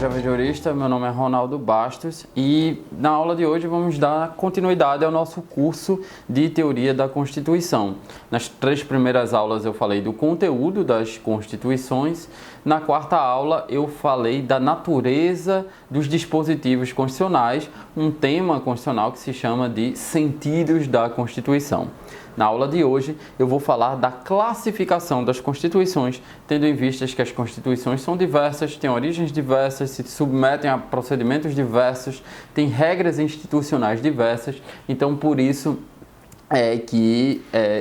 Jovem Jurista, meu nome é Ronaldo Bastos e na aula de hoje vamos dar continuidade ao nosso curso de Teoria da Constituição. Nas 3 primeiras aulas eu falei do conteúdo das constituições, na 4ª aula eu falei da natureza dos dispositivos constitucionais, um tema constitucional que se chama de sentidos da Constituição. Na aula de hoje eu vou falar da classificação das constituições, tendo em vista que as constituições são diversas, têm origens diversas, se submetem a procedimentos diversos, têm regras institucionais diversas, então por isso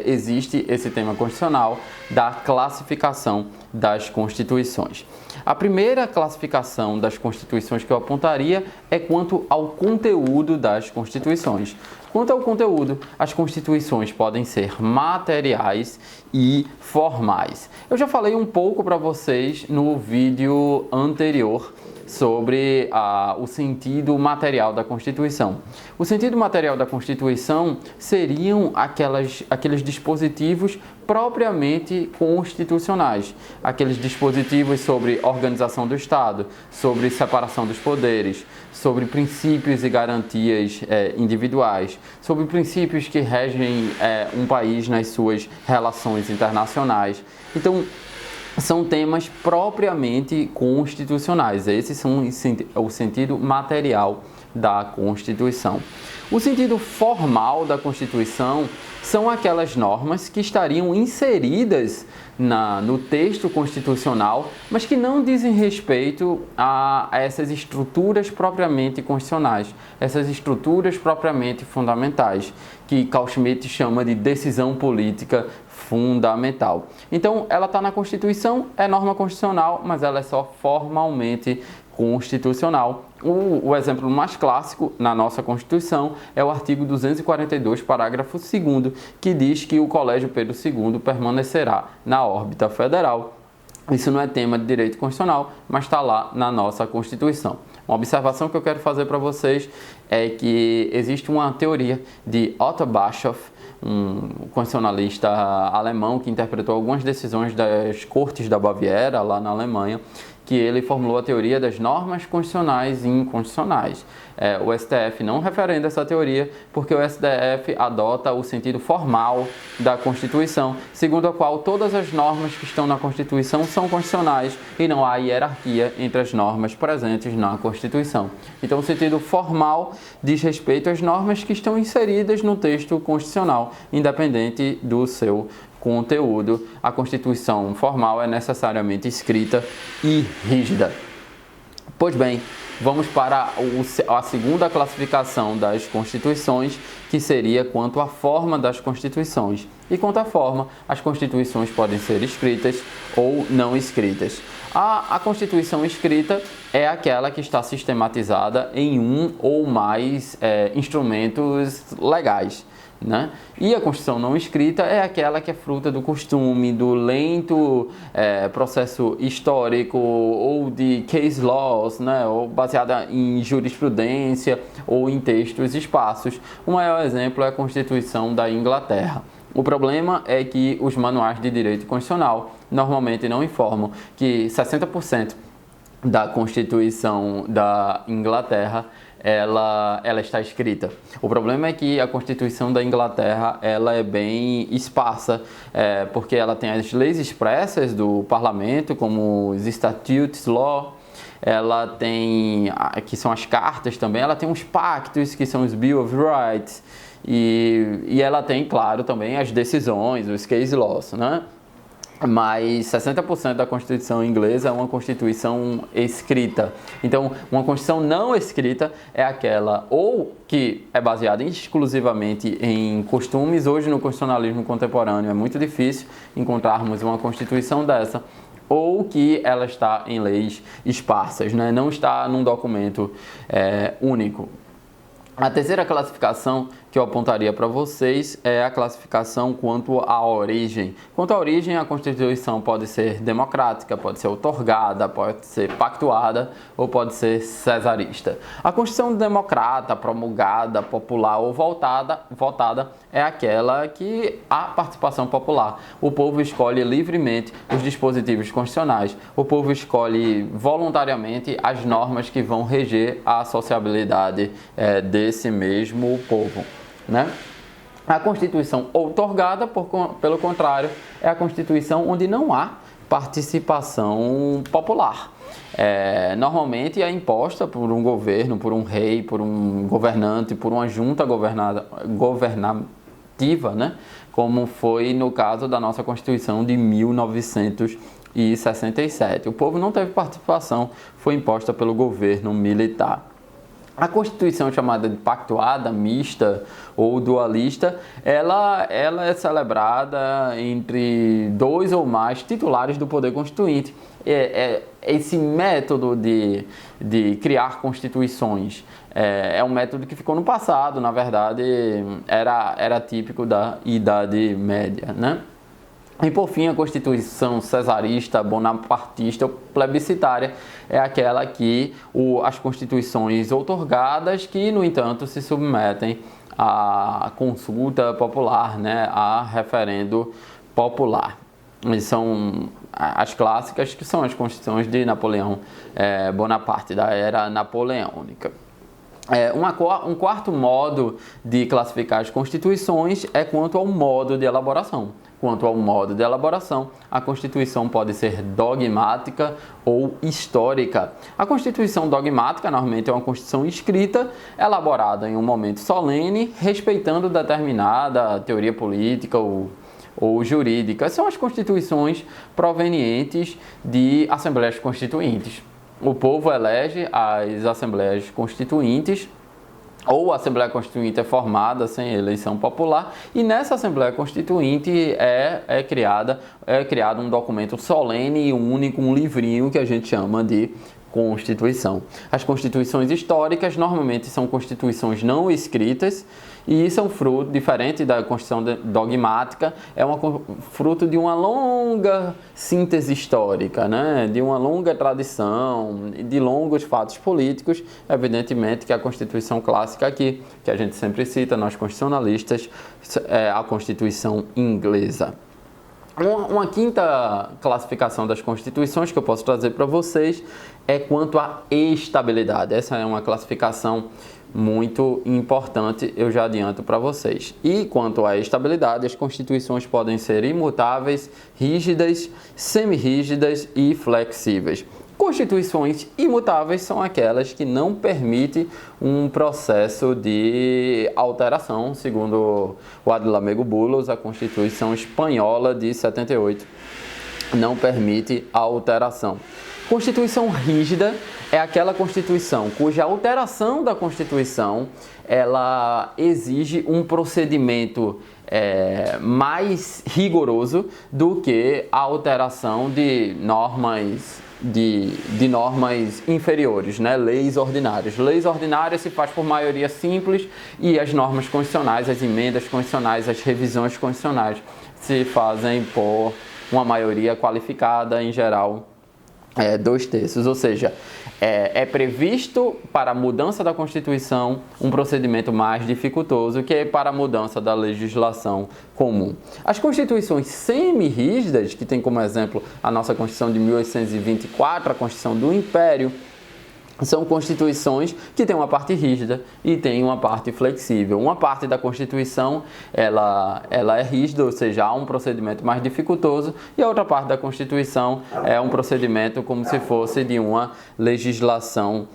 existe esse tema constitucional da classificação das constituições. A primeira classificação das constituições que eu apontaria é quanto ao conteúdo das constituições. Quanto ao conteúdo, as constituições podem ser materiais e formais. Eu já falei um pouco para vocês no vídeo anterior sobre o sentido material da Constituição. O sentido material da Constituição seriam aqueles dispositivos propriamente constitucionais, aqueles dispositivos sobre organização do Estado, sobre separação dos poderes, sobre princípios e garantias individuais, sobre princípios que regem um país nas suas relações internacionais. Então, são temas propriamente constitucionais. Esses são o sentido material da Constituição. O sentido formal da Constituição são aquelas normas que estariam inseridas no texto constitucional, mas que não dizem respeito a essas estruturas propriamente constitucionais, essas estruturas propriamente fundamentais, que Carl Schmitt chama de decisão política fundamental. Então, ela está na Constituição, é norma constitucional, mas ela é só formalmente constitucional. O exemplo mais clássico na nossa Constituição é o artigo 242, parágrafo 2º, que diz que o Colégio Pedro II permanecerá na órbita federal. Isso não é tema de direito constitucional, mas está lá na nossa Constituição. Uma observação que eu quero fazer para vocês é que existe uma teoria de Otto Bischoff, um constitucionalista alemão que interpretou algumas decisões das Cortes da Baviera, lá na Alemanha, que ele formulou a teoria das normas constitucionais e inconstitucionais. O STF não referenda essa teoria porque o STF adota o sentido formal da Constituição, segundo a qual todas as normas que estão na Constituição são constitucionais e não há hierarquia entre as normas presentes na Constituição. Então, o sentido formal diz respeito às normas que estão inseridas no texto constitucional, independente do seu conteúdo. A Constituição formal é necessariamente escrita e rígida. Pois bem, vamos para a segunda classificação das constituições, que seria quanto à forma das constituições. E quanto à forma, as constituições podem ser escritas ou não escritas. A Constituição escrita é aquela que está sistematizada em um ou mais instrumentos legais, né? E a Constituição não escrita é aquela que é fruta do costume, do lento processo histórico ou de case laws, né? Ou baseada em jurisprudência ou em textos esparsos. O maior exemplo é a Constituição da Inglaterra. O problema é que os manuais de direito constitucional normalmente não informam que 60% da Constituição da Inglaterra ela está escrita. O problema é que a Constituição da Inglaterra ela é bem esparsa, porque ela tem as leis expressas do parlamento, como os Statutes Law, ela tem, que são as cartas também, ela tem os pactos, que são os Bill of Rights, e ela tem, claro, também as decisões, os case laws, né? Mas 60% da Constituição inglesa é uma Constituição escrita. Então, uma Constituição não escrita é aquela ou que é baseada exclusivamente em costumes. Hoje, no constitucionalismo contemporâneo, é muito difícil encontrarmos uma Constituição dessa, ou que ela está em leis esparsas, né? Não está num documento único. A terceira classificação que eu apontaria para vocês é a classificação quanto à origem. Quanto à origem, a Constituição pode ser democrática, pode ser outorgada, pode ser pactuada ou pode ser cesarista. A Constituição democrata, promulgada, popular ou votada é aquela que há participação popular. O povo escolhe livremente os dispositivos constitucionais. O povo escolhe voluntariamente as normas que vão reger a sociabilidade desse mesmo povo, né? A Constituição outorgada, pelo contrário, é a Constituição onde não há participação popular. Normalmente é imposta por um governo, por um rei, por um governante, por uma junta governativa, né? Como foi no caso da nossa Constituição de 1967. O povo não teve participação, foi imposta pelo governo militar. A Constituição chamada de pactuada, mista ou dualista, ela é celebrada entre dois ou mais titulares do poder constituinte. Esse método de criar constituições é um método que ficou no passado, na verdade era típico da Idade Média, né? E por fim, a Constituição cesarista, bonapartista ou plebiscitária é aquela que as constituições outorgadas que, no entanto, se submetem à consulta popular, né, a referendo popular. E são as clássicas, que são as constituições de Napoleão Bonaparte, da era napoleônica. Um quarto modo de classificar as constituições é quanto ao modo de elaboração. Quanto ao modo de elaboração, a Constituição pode ser dogmática ou histórica. A Constituição dogmática normalmente é uma Constituição escrita, elaborada em um momento solene, respeitando determinada teoria política ou jurídica. São as constituições provenientes de assembleias constituintes. O povo elege as assembleias constituintes, ou a Assembleia Constituinte é formada sem eleição popular, e nessa Assembleia Constituinte é criado um documento solene e único, um livrinho que a gente chama de Constituição. As constituições históricas normalmente são constituições não escritas e são fruto, diferente da Constituição dogmática, fruto de uma longa síntese histórica, né? De uma longa tradição, de longos fatos políticos. Evidentemente que a Constituição clássica aqui, que a gente sempre cita, nós constitucionalistas, é a Constituição inglesa. Uma quinta classificação das constituições que eu posso trazer para vocês é quanto à estabilidade. Essa é uma classificação muito importante, eu já adianto para vocês. E quanto à estabilidade, as constituições podem ser imutáveis, rígidas, semi-rígidas e flexíveis. Constituições imutáveis são aquelas que não permitem um processo de alteração, segundo o Adlamego Bulos, a Constituição Espanhola de 78 não permite a alteração. Constituição rígida é aquela Constituição cuja alteração da Constituição ela exige um procedimento mais rigoroso do que a alteração de normas inferiores, né? Leis ordinárias. Leis ordinárias se faz por maioria simples e as normas constitucionais, as emendas constitucionais, as revisões constitucionais se fazem por uma maioria qualificada, em geral 2/3, ou seja, é previsto para a mudança da Constituição um procedimento mais dificultoso que para a mudança da legislação comum. As constituições semi-rígidas, que tem como exemplo a nossa Constituição de 1824, a Constituição do Império, são constituições que têm uma parte rígida e tem uma parte flexível. Uma parte da Constituição ela é rígida, ou seja, há um procedimento mais dificultoso, e a outra parte da Constituição é um procedimento como se fosse de uma legislação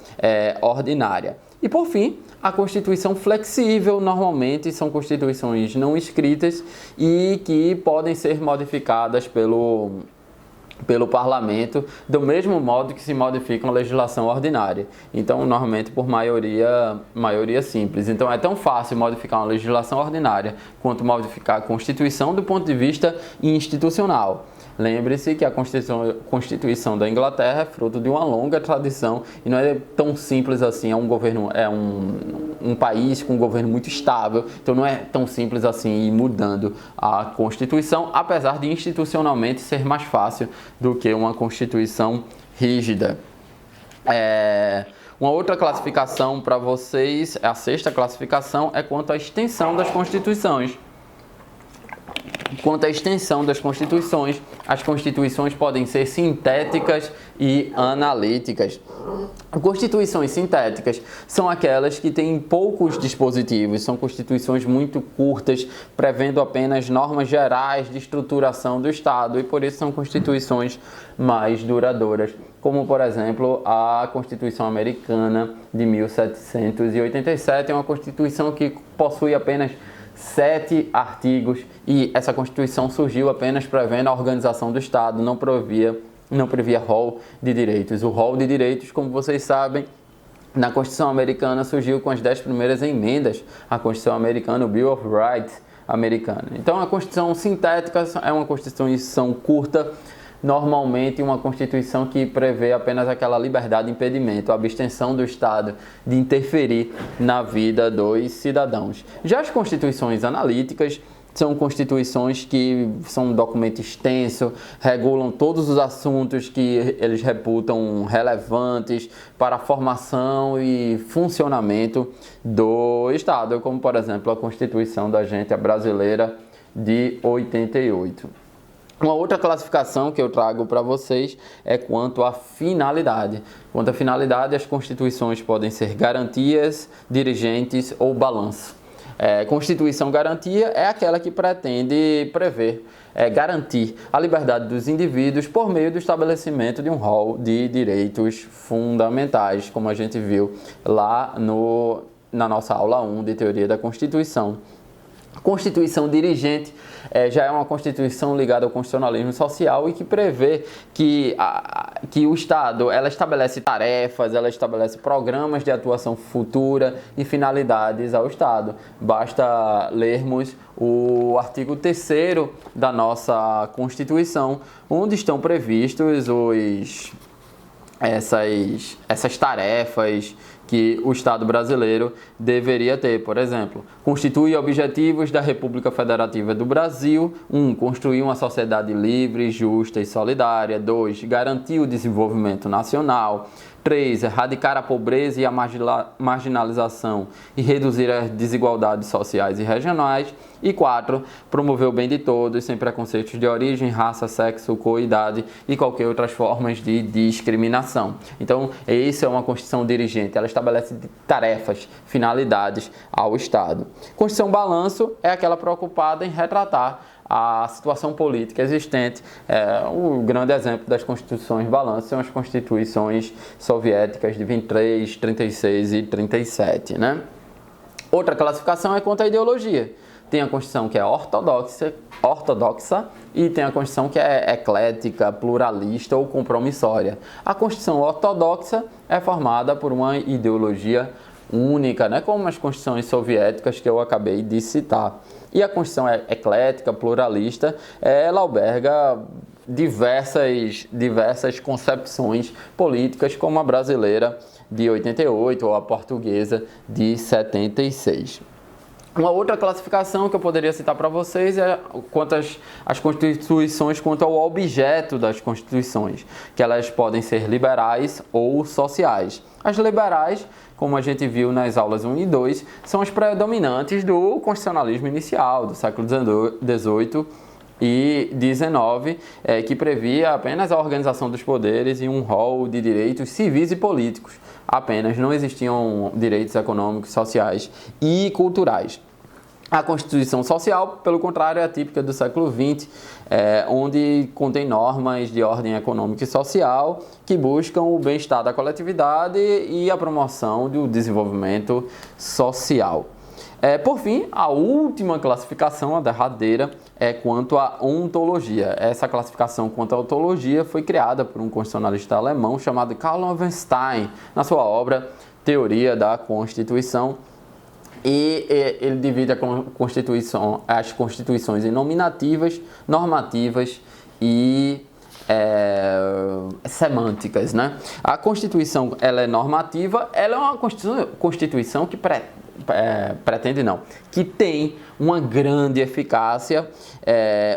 ordinária. E por fim, a Constituição flexível normalmente são constituições não escritas e que podem ser modificadas pelo parlamento, do mesmo modo que se modifica uma legislação ordinária. Então, normalmente por maioria simples. Então, é tão fácil modificar uma legislação ordinária quanto modificar a Constituição do ponto de vista institucional. Lembre-se que a Constituição da Inglaterra é fruto de uma longa tradição e não é tão simples assim, é um país com um governo muito estável, então não é tão simples assim ir mudando a Constituição, apesar de institucionalmente ser mais fácil do que uma Constituição rígida. Uma outra classificação para vocês, a sexta classificação, é quanto à extensão das constituições. Quanto à extensão das constituições, as constituições podem ser sintéticas e analíticas. Constituições sintéticas são aquelas que têm poucos dispositivos, são constituições muito curtas, prevendo apenas normas gerais de estruturação do Estado e por isso são constituições mais duradouras, como por exemplo a Constituição Americana de 1787, é uma constituição que possui apenas 7 artigos e essa Constituição surgiu apenas prevendo a organização do Estado, não previa rol de direitos. O rol de direitos, como vocês sabem, na Constituição Americana surgiu com as 10 primeiras emendas à Constituição Americana, o Bill of Rights americano. Então a Constituição sintética é uma Constituição curta, normalmente uma Constituição que prevê apenas aquela liberdade de impedimento, a abstenção do Estado de interferir na vida dos cidadãos. Já as Constituições analíticas são constituições que são um documento extenso, regulam todos os assuntos que eles reputam relevantes para a formação e funcionamento do Estado, como por exemplo a Constituição da Gente Brasileira de 88. Uma outra classificação que eu trago para vocês é quanto à finalidade. Quanto à finalidade, as constituições podem ser garantias, dirigentes ou balanço. Constituição garantia é aquela que pretende garantir a liberdade dos indivíduos por meio do estabelecimento de um rol de direitos fundamentais, como a gente viu lá na nossa aula 1 de Teoria da Constituição. Constituição dirigente já é uma Constituição ligada ao constitucionalismo social e que prevê que o Estado ela estabelece tarefas, ela estabelece programas de atuação futura e finalidades ao Estado. Basta lermos o artigo 3º da nossa Constituição, onde estão previstos essas tarefas que o Estado brasileiro deveria ter. Por exemplo, constitui objetivos da República Federativa do Brasil. 1. Construir uma sociedade livre, justa e solidária. 2. Garantir o desenvolvimento nacional. 3. Erradicar a pobreza e a marginalização e reduzir as desigualdades sociais e regionais. E 4. Promover o bem de todos, sem preconceitos de origem, raça, sexo, cor, idade e qualquer outras formas de discriminação. Então, essa é uma Constituição dirigente. Ela estabelece tarefas, finalidades ao Estado. Constituição balanço é aquela preocupada em retratar a situação política existente. O grande exemplo das constituições balanço são as constituições soviéticas de 23, 36 e 37, né? Outra classificação é quanto à ideologia. Tem a Constituição que é ortodoxa e tem a Constituição que é eclética, pluralista ou compromissória. A Constituição ortodoxa é formada por uma ideologia única, né, como as constituições soviéticas que eu acabei de citar. E a Constituição eclética, pluralista, ela alberga diversas concepções políticas, como a brasileira de 88 ou a portuguesa de 76. Uma outra classificação que eu poderia citar para vocês é quanto às constituições, quanto ao objeto das constituições, que elas podem ser liberais ou sociais. As liberais, como a gente viu nas aulas 1 e 2, são as predominantes do constitucionalismo inicial, do século XVIII e XIX, que previa apenas a organização dos poderes e um rol de direitos civis e políticos. Apenas não existiam direitos econômicos, sociais e culturais. A Constituição Social, pelo contrário, é típica do século XX, onde contém normas de ordem econômica e social que buscam o bem-estar da coletividade e a promoção do desenvolvimento social. Por fim, a última classificação, a derradeira, é quanto à ontologia. Essa classificação quanto à ontologia foi criada por um constitucionalista alemão chamado Karl Loewenstein, na sua obra Teoria da Constituição. E ele divide as constituições em nominativas, normativas e semânticas, né? A Constituição, ela é normativa, ela é uma Constituição que pretende não, que tem uma grande eficácia,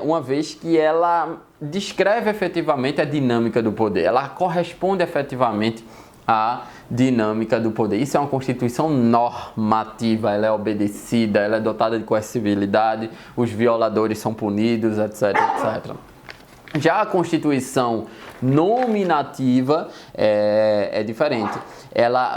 uma vez que ela descreve efetivamente a dinâmica do poder, ela corresponde efetivamente à dinâmica do poder. Isso é uma Constituição normativa, ela é obedecida, ela é dotada de coercibilidade, os violadores são punidos, etc, etc. Já a Constituição nominativa é diferente.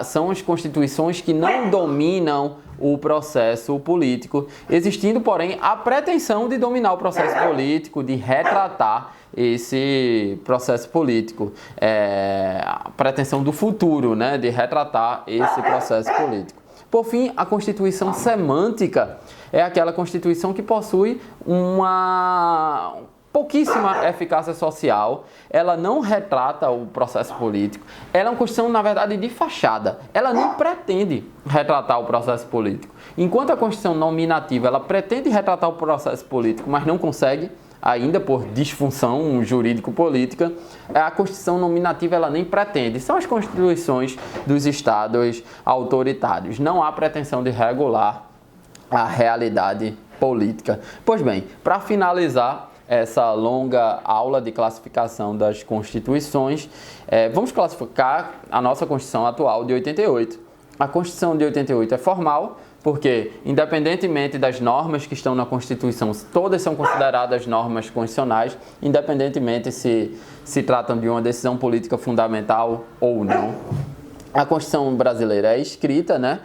São as constituições que não dominam o processo político, existindo, porém, a pretensão de dominar o processo político, de retratar esse processo político, a pretensão do futuro, né, de retratar esse processo político. Por fim, a Constituição semântica é aquela Constituição que possui uma pouquíssima eficácia social, ela não retrata o processo político, ela é uma Constituição, na verdade, de fachada, ela nem pretende retratar o processo político. Enquanto a Constituição nominativa, ela pretende retratar o processo político, mas não consegue, ainda por disfunção jurídico-política, a Constituição nominativa ela nem pretende. São as constituições dos estados autoritários. Não há pretensão de regular a realidade política. Pois bem, para finalizar essa longa aula de classificação das constituições, vamos classificar a nossa Constituição atual de 88. A Constituição de 88 é formal, porque, independentemente das normas que estão na Constituição, todas são consideradas normas constitucionais, independentemente se tratam de uma decisão política fundamental ou não. A Constituição brasileira é escrita, né?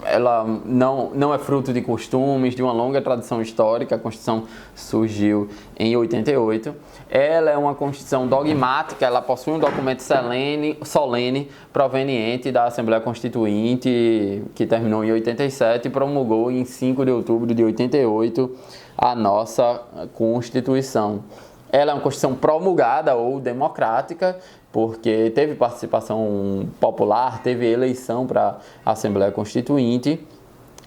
Ela não é fruto de costumes, de uma longa tradição histórica. A Constituição surgiu em 88. Ela é uma Constituição dogmática, ela possui um documento solene proveniente da Assembleia Constituinte, que terminou em 87 e promulgou em 5 de outubro de 88 a nossa Constituição. Ela é uma Constituição promulgada ou democrática, porque teve participação popular, teve eleição para a Assembleia Constituinte.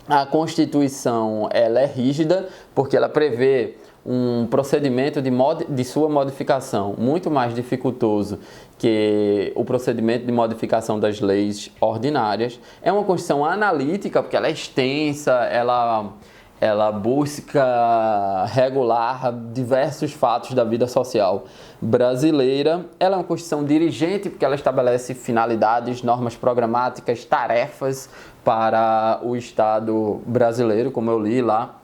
A Constituição ela é rígida, porque ela prevê um procedimento de sua modificação muito mais dificultoso que o procedimento de modificação das leis ordinárias. É uma Constituição analítica, porque ela é extensa, ela busca regular diversos fatos da vida social brasileira. Ela é uma Constituição dirigente, porque ela estabelece finalidades, normas programáticas, tarefas para o Estado brasileiro, como eu li lá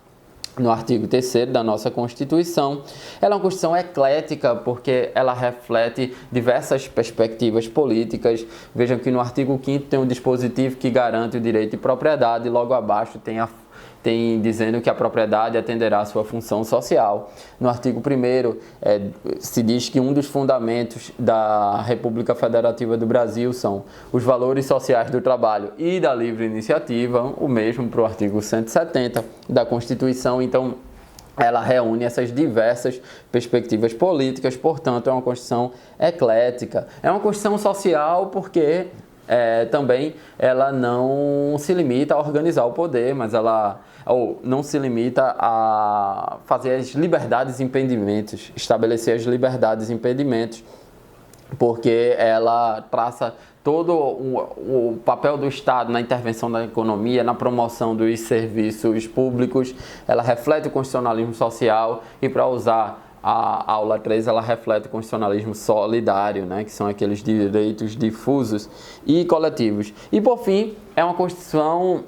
no artigo 3º da nossa Constituição. Ela é uma Constituição eclética, porque ela reflete diversas perspectivas políticas. Vejam que no artigo 5º tem um dispositivo que garante o direito de propriedade, e logo abaixo tem dizendo que a propriedade atenderá à sua função social. No artigo 1º, se diz que um dos fundamentos da República Federativa do Brasil são os valores sociais do trabalho e da livre iniciativa, o mesmo para o artigo 170 da Constituição. Então, ela reúne essas diversas perspectivas políticas, portanto, é uma Constituição eclética. É uma Constituição social porque também ela não se limita a organizar o poder, mas não se limita a fazer as liberdades e impedimentos, estabelecer as liberdades e impedimentos, porque ela traça todo o papel do Estado na intervenção da economia, na promoção dos serviços públicos. Ela reflete o constitucionalismo social e, para usar a aula 3, ela reflete o constitucionalismo solidário, né, que são aqueles direitos difusos e coletivos. E, por fim, é uma Constituição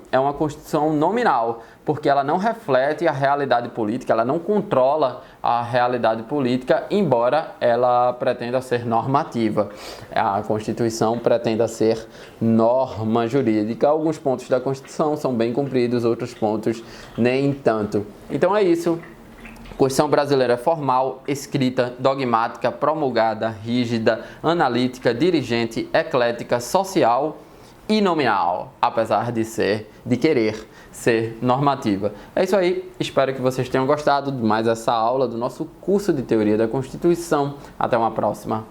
nominal, porque ela não reflete a realidade política, ela não controla a realidade política, embora ela pretenda ser normativa. A Constituição pretenda ser norma jurídica. Alguns pontos da Constituição são bem cumpridos, outros pontos nem tanto. Então é isso. A Constituição brasileira é formal, escrita, dogmática, promulgada, rígida, analítica, dirigente, eclética, social e nominal, apesar de querer ser normativa. É isso aí, espero que vocês tenham gostado de mais essa aula do nosso curso de Teoria da Constituição. Até uma próxima.